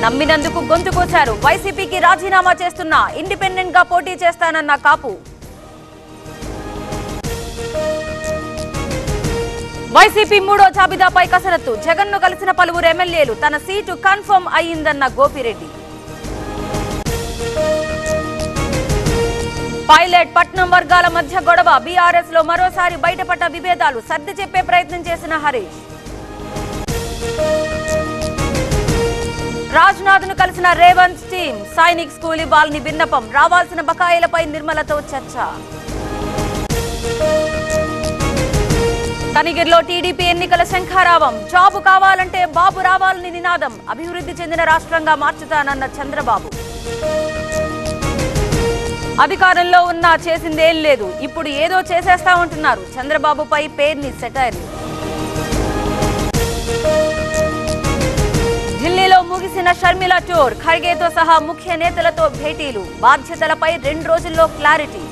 నమ్మినందుకు గొంతు కోశారు. వైసీపీకి రాజీనామా చేస్తున్నా, ఇండిపెండెంట్ గా పోటీ చేస్తానన్న కాపు. వైసీపీ మూడో జాబితాపై కసరత్తు. జగన్ను కలిసిన పలువురు ఎమ్మెల్యేలు. తన సీటు కన్ఫర్మ్ అయ్యిందన్న గోపిరెడ్డి. పైలట్ పట్నం వర్గాల మధ్య గొడవ. బీఆర్ఎస్ లో మరోసారి బయటపడ్డ విభేదాలు. సర్ది చెప్పే ప్రయత్నం చేసిన హరీష్. రాజ్నాథ్ ను కలిసిన రేవంత్ టీం. సైనిక్ స్కూల్ ఇవ్వాలని విన్నపం. రావాల్సిన బకాయిలపై నిర్మలతో చర్చ. కనిగిరిలో టీడీపీ ఎన్నికల శంఖారావం. జాబు కావాలంటే బాబు రావాలని నినాదం. అభివృద్ధి చెందిన రాష్ట్రంగా మార్చుతానన్న చంద్రబాబు. అధికారంలో ఉన్నా చేసిందేం లేదు, ఇప్పుడు ఏదో చేసేస్తా ఉంటున్నారు. చంద్రబాబుపై పేర్ని సెటైర్లు. ఢిల్లీలో ముగిసిన షర్మిల టూర్. ఖర్గేతో సహా ముఖ్య నేతలతో భేటీలు. బాధ్యతలపై 2 రోజుల్లో క్లారిటీ.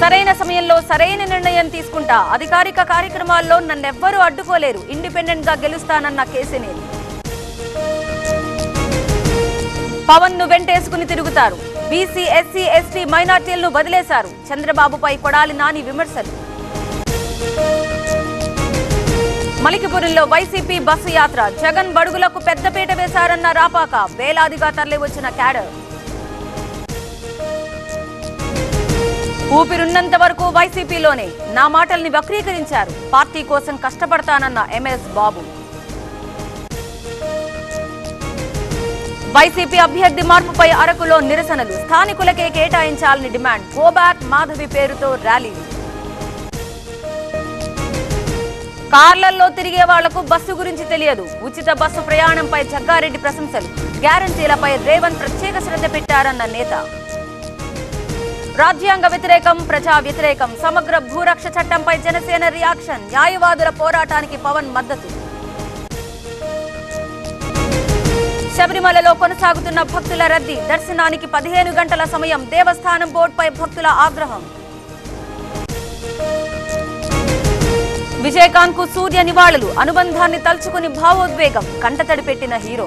సరైన సమయంలో సరైన నిర్ణయం తీసుకుంటా. అధికారిక కార్యక్రమాల్లో నన్నెవ్వరూ అడ్డుకోలేరు. ఇండిపెండెంట్ గా గెలుస్తానన్న కేసినేని. పవన్ ను వెంటేసుకుని తిరుగుతారు. బీసీ, ఎస్సీ, ఎస్టీ, మైనార్టీలను వదిలేశారు. చంద్రబాబుపై కొడాలి నాని విమర్శలు. మలికిపురంలో వైసీపీ బస్సు యాత్ర. జగన్ బడుగులకు పెద్దపీట వేశారన్న రాపాక. వేలాదిగా తరలివచ్చిన క్యాడర్. ఊపిరున్నంత వరకు వైసీపీలోనే. నా మాటల్ని వక్రీకరించారు. పార్టీ కోసం కష్టపడతానన్న ఎంఎస్ బాబు. వైసీపీ అభ్యర్థి మార్పుపై అరకులో నిరసనలు. స్థానికులకే కేటాయించాలని డిమాండ్. గో బ్యాక్ మాధవి పేరుతో ర్యాలీలు. కార్లలో తిరిగే వాళ్లకు బస్సు గురించి తెలియదు. ఉచిత బస్సు ప్రయాణంపై జగ్గారెడ్డి ప్రశంసలు. గ్యారంటీలపై రేవంత్ ప్రత్యేక శ్రద్ధ పెట్టారన్న నేత. రాజ్యాంగ వ్యతిరేకం, ప్రజా వ్యతిరేకం. సమగ్ర భూరక్ష చట్టంపై జనసేన రియాక్షన్. న్యాయవాదుల పోరాటానికి పవన్ మద్దతు. శబరిమలలో కొనసాగుతున్న భక్తుల రద్దీ. దర్శనానికి 15 గంటల సమయం. దేవస్థానం బోర్డుపై భక్తుల ఆగ్రహం. విజయకాంత్ కు సూర్య నివాళులు. అనుబంధాన్ని తలుచుకుని భావోద్వేగం. కంటతడి పెట్టిన హీరో.